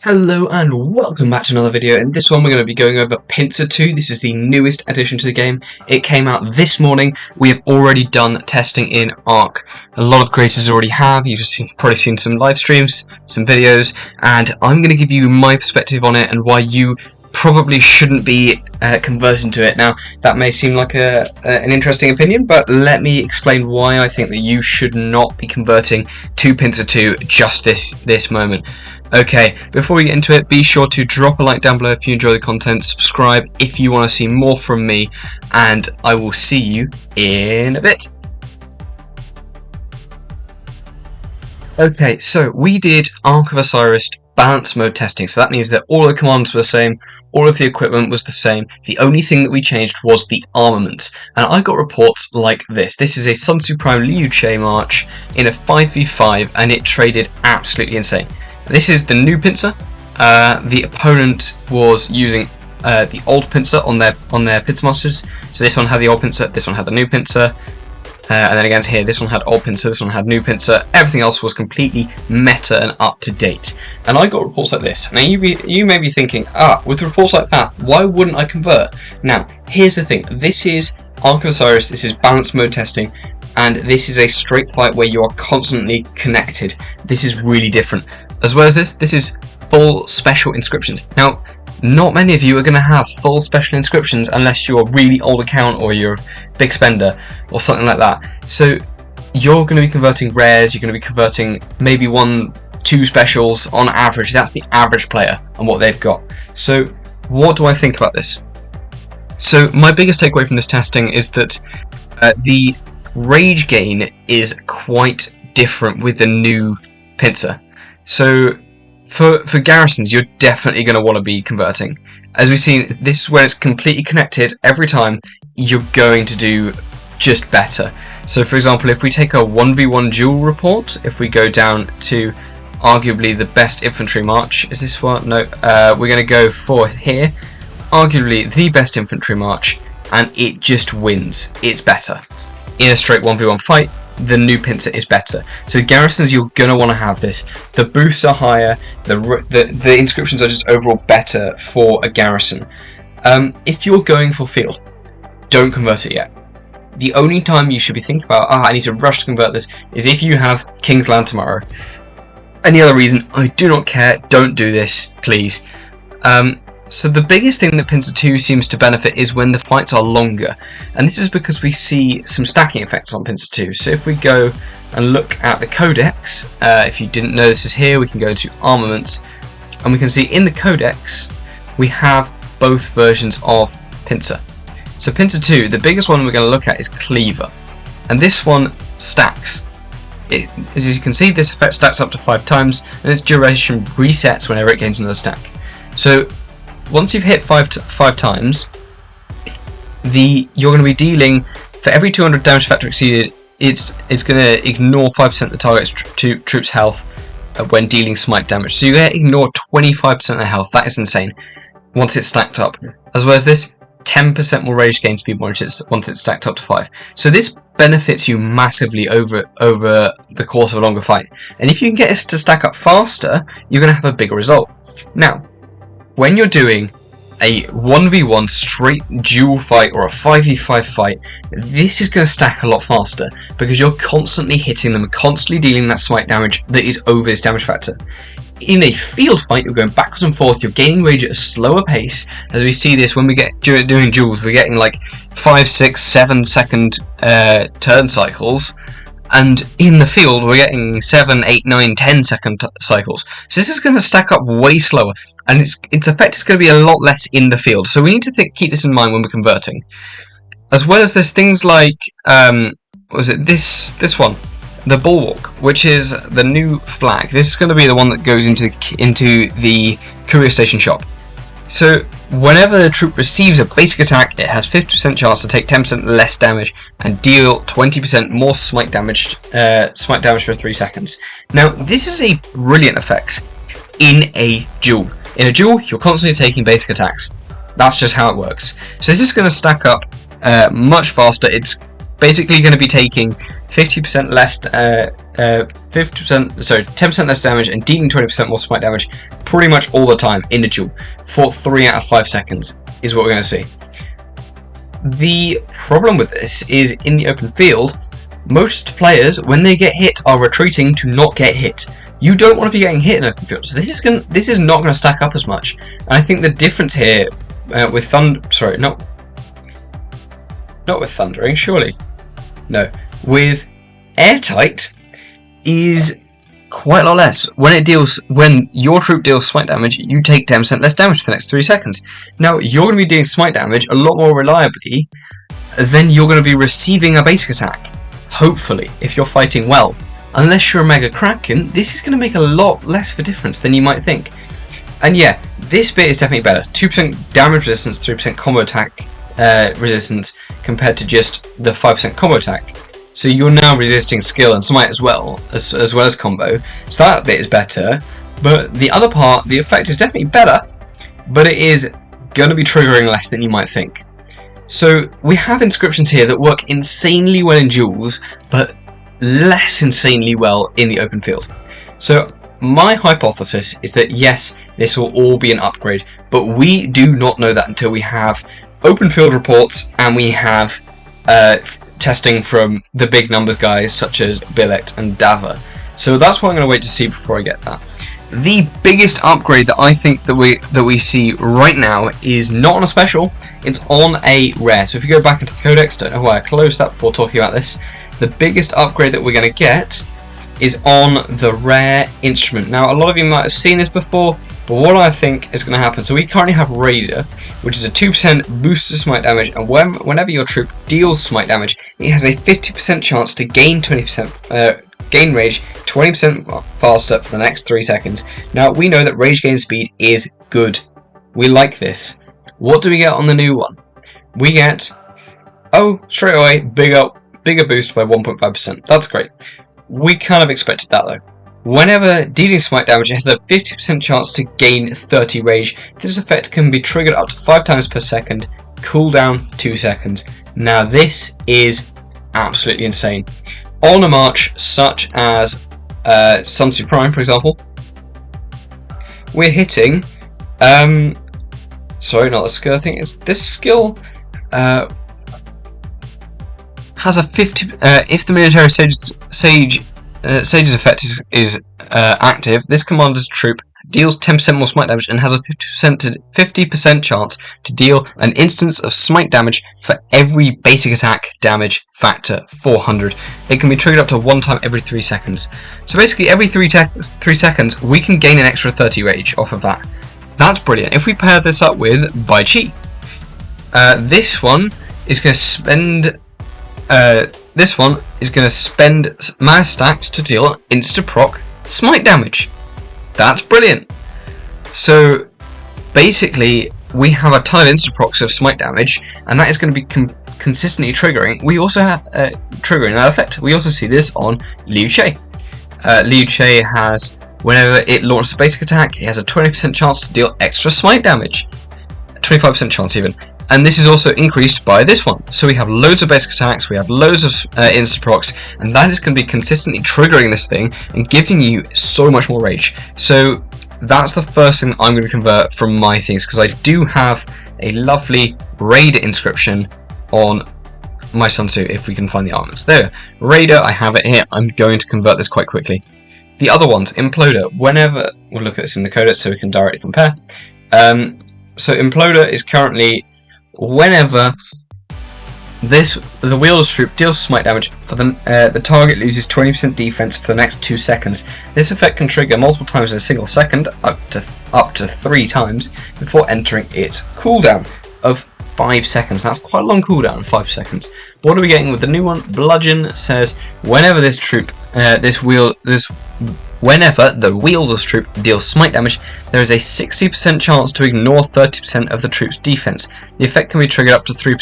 Hello and welcome back to another video. In this one we're going to be going over Pincer 2. This is the newest addition to the game. It came out this morning. We have already done testing in Arc. A lot of creators already have. You've probably seen some live streams, some videos, and I'm going to give you my perspective on it and why you probably shouldn't be converting to it. Now, that may seem like an interesting opinion, but let me explain why I think that you should not be converting to Pincer 2 just this moment. Okay, before we get into it, be sure to drop a like down below if you enjoy the content, subscribe if you want to see more from me, and I will see you in a bit. Okay, so we did Ark of Osiris balance mode testing, so that means that all of the commands were the same, all of the equipment was the same, the only thing that we changed was the armaments, and I got reports like this. This is a Sun Tzu Prime Liu Che March in a 5v5, and it traded absolutely insane. This is the new Pincer. The opponent was using the old Pincer on their Pincer Masters. So this one had the old Pincer, this one had the new Pincer, and then again here, this one had old Pincer, this one had new Pincer. Everything else was completely meta and up to date. And I got reports like this. Now you may be thinking, with reports like that, why wouldn't I convert? Now here's the thing. This is Ark of Osiris. This is balance mode testing. And this is a straight fight where you are constantly connected. This is really different. As well as this is full special inscriptions. Now, not many of you are going to have full special inscriptions unless you're a really old account or you're a big spender or something like that. So you're going to be converting rares, you're going to be converting maybe 1-2 specials on average. That's the average player and what they've got. So what do I think about this? So my biggest takeaway from this testing is that the rage gain is quite different with the new Pincer. So for garrisons, you're definitely going to want to be converting. As we've seen, this is when it's completely connected every time. You're going to do just better. So for example, if we take a 1v1 duel report, if we go down to arguably the best infantry march, is this one? No, we're going to go for here, arguably the best infantry march, and it just wins. It's better. In a straight 1v1 fight, the new Pincer is better. So garrisons, you're going to want to have this. The boosts are higher, the inscriptions are just overall better for a garrison. If you're going for field, don't convert it yet. The only time you should be thinking about, I need to rush to convert this, is if you have King's Land tomorrow. Any other reason, I do not care, don't do this, please. So the biggest thing that Pincer 2 seems to benefit is when the fights are longer, and this is because we see some stacking effects on Pincer 2. So if we go and look at the codex, if you didn't know this is here, we can go to armaments, and we can see in the codex we have both versions of Pincer. So Pincer 2, the biggest one we're going to look at is Cleaver, and this one stacks. As you can see, this effect stacks up to 5 times, and its duration resets whenever it gains another stack. So once you've hit five times, you're going to be dealing, for every 200 damage factor exceeded, it's going to ignore 5% of the target's troops' health when dealing smite damage. So you're going to ignore 25% of the health. That is insane. Once it's stacked up, as well as this, 10% more rage gain speed once it's stacked up to 5. So this benefits you massively over the course of a longer fight. And if you can get this to stack up faster, you're going to have a bigger result. Now, when you're doing a 1v1 straight duel fight or a 5v5 fight, this is going to stack a lot faster because you're constantly hitting them, constantly dealing that smite damage that is over this damage factor. In a field fight, you're going backwards and forth, you're gaining rage at a slower pace. As we see this when we get doing duels, we're getting like 5, 6, 7 second turn cycles. And in the field, we're getting 7, 8, 9, 10 second cycles. So this is going to stack up way slower, and its effect is going to be a lot less in the field. So we need to keep this in mind when we're converting. As well as there's things like, what was it? This one, the Bulwark, which is the new flag. This is going to be the one that goes into the courier station shop. So whenever the troop receives a basic attack, it has 50% chance to take 10% less damage and deal 20% more smite damage for 3 seconds. Now this is a brilliant effect in a duel. In a duel, you're constantly taking basic attacks. That's just how it works. So this is going to stack up much faster. It's basically going to be taking 50% less, 10% less damage and dealing 20% more smite damage pretty much all the time in a duel for 3 out of 5 seconds is what we're going to see. The problem with this is in the open field, most players, when they get hit, are retreating to not get hit. You don't want to be getting hit in open field, so this is not going to stack up as much. And I think the difference here with not with thundering, surely. No, with airtight is quite a lot less. When your troop deals smite damage, you take 10% less damage for the next 3 seconds. Now you're going to be doing smite damage a lot more reliably than you're going to be receiving a basic attack. Hopefully, if you're fighting well. Unless you're a Mega Kraken, this is going to make a lot less of a difference than you might think. And yeah, this bit is definitely better. 2% damage resistance, 3% combo attack resistance compared to just the 5% combo attack. So you're now resisting skill and smite as well as combo. So that bit is better. But the other part, the effect is definitely better, but it is going to be triggering less than you might think. So we have inscriptions here that work insanely well in duels, but less insanely well in the open field. So my hypothesis is that yes, this will all be an upgrade, but we do not know that until we have open field reports and we have testing from the big numbers guys such as Billet and Dava. So that's what I'm going to wait to see before I get that. The biggest upgrade that I think that we see right now is not on a special, it's on a rare. So if you go back into the codex, don't know why I closed that before talking about this, the biggest upgrade that we're going to get is on the rare instrument. Now a lot of you might have seen this before, but what I think is going to happen, so we currently have Raider, which is a 2% boost to smite damage, and whenever your troop deals smite damage, it has a 50% chance to gain 20%, gain rage 20% faster for the next 3 seconds. Now we know that rage gain speed is good. We like this. What do we get on the new one? We get, straight away, bigger boost by 1.5%. That's great. We kind of expected that though. Whenever dealing smite damage, it has a 50% chance to gain 30 rage. This effect can be triggered up to 5 times per second, cooldown 2 seconds. Now this is absolutely insane. On a march such as Sun Tzu Prime, for example, we're hitting, sorry, not the skill, I think it's this skill, has a 50, if the military sage's effect is active, this commander's troop deals 10% more smite damage and has a 50% chance to deal an instance of smite damage for every basic attack damage factor 400. It can be triggered up to 1 time every 3 seconds. So basically every 3 seconds we can gain an extra 30 rage off of that. That's brilliant. If we pair this up with Bai Chi, this one is going to spend mana stacks to deal insta-proc smite damage. That's brilliant. So basically we have a ton of insta-procs of smite damage, and that is going to be consistently triggering. We also have triggering that effect. We also see this on Liu Che. Liu Che has, whenever it launches a basic attack, it has a 20% chance to deal extra smite damage. 25% chance even. And this is also increased by this one. So we have loads of basic attacks, we have loads of insta-procs, and that is going to be consistently triggering this thing and giving you so much more rage. So that's the first thing I'm going to convert from my things, because I do have a lovely Raider inscription on my Sun Tzu, if we can find the armaments. There, Raider, I have it here. I'm going to convert this quite quickly. The other ones, Imploder, whenever, we'll look at this in the codex so we can directly compare. So Imploder is currently, whenever the wielder's troop deals smite damage, for the target loses 20% defense for the next 2 seconds. This effect can trigger multiple times in a single second, up to 3 times, before entering its cooldown of 5 seconds. That's quite a long cooldown, 5 seconds. What are we getting with the new one? Bludgeon says whenever this troop, whenever the wielder's troop deals smite damage, there is a 60% chance to ignore 30% of the troop's defense. The effect can be triggered up to 3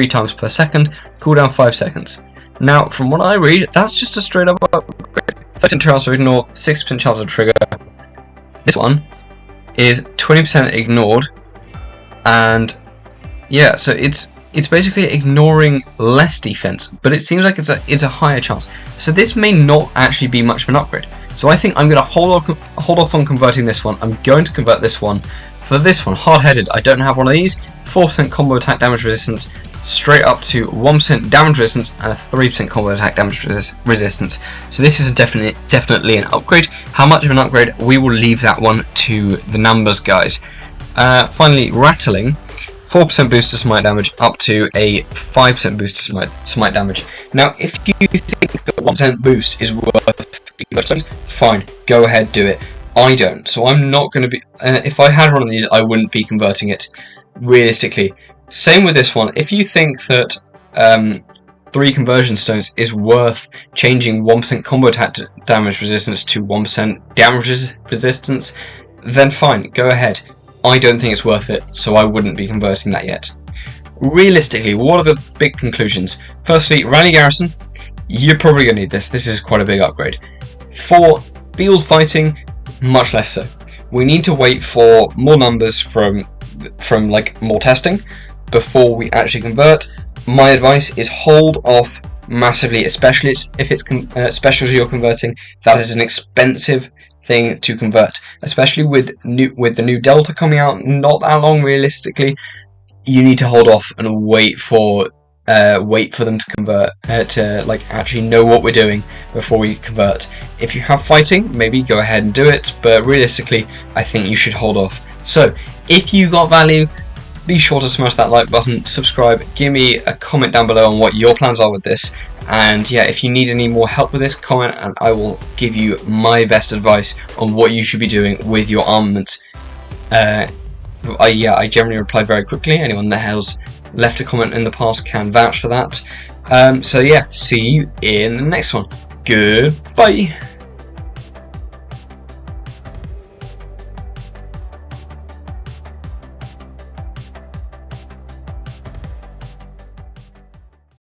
times per second, cooldown 5 seconds. Now, from what I read, that's just a straight up upgrade. 30% chance to ignore, 60% chance to trigger. This one is 20% ignored, and yeah, so it's it's basically ignoring less defense, but it seems like it's a higher chance. So this may not actually be much of an upgrade. So I think I'm going to hold off on converting this one. I'm going to convert this one. For this one, hard-headed, I don't have one of these. 4% combo attack damage resistance, straight up to 1% damage resistance and a 3% combo attack damage resistance. So this is definitely an upgrade. How much of an upgrade? We will leave that one to the numbers, guys. Finally, rattling. 4% boost to smite damage up to a 5% boost to smite damage. Now, if you think that 1% boost is worth stones, fine, go ahead, do it. I don't, so I'm not going to be. If I had one of these, I wouldn't be converting it. Realistically, same with this one. If you think that 3 conversion stones is worth changing 1% combo attack damage resistance to 1% damage resistance, then fine, go ahead. I don't think it's worth it, so I wouldn't be converting that yet. Realistically, what are the big conclusions? Firstly, rally garrison, you're probably going to need this. This is quite a big upgrade. For field fighting, much less so. We need to wait for more numbers from like more testing before we actually convert. My advice is hold off massively, especially if it's specialty you're converting. That is an expensive thing to convert, especially with the new Delta coming out not that long. Realistically, you need to hold off and wait for them to convert, to like actually know what we're doing before we convert. If you have fighting, maybe go ahead and do it, but realistically, I think you should hold off. So, if you got value, be sure to smash that like button, subscribe, give me a comment down below on what your plans are with this, and yeah, if you need any more help with this, comment and I will give you my best advice on what you should be doing with your armaments. I generally reply very quickly. Anyone that has left a comment in the past can vouch for that. So yeah, see you in the next one. Goodbye.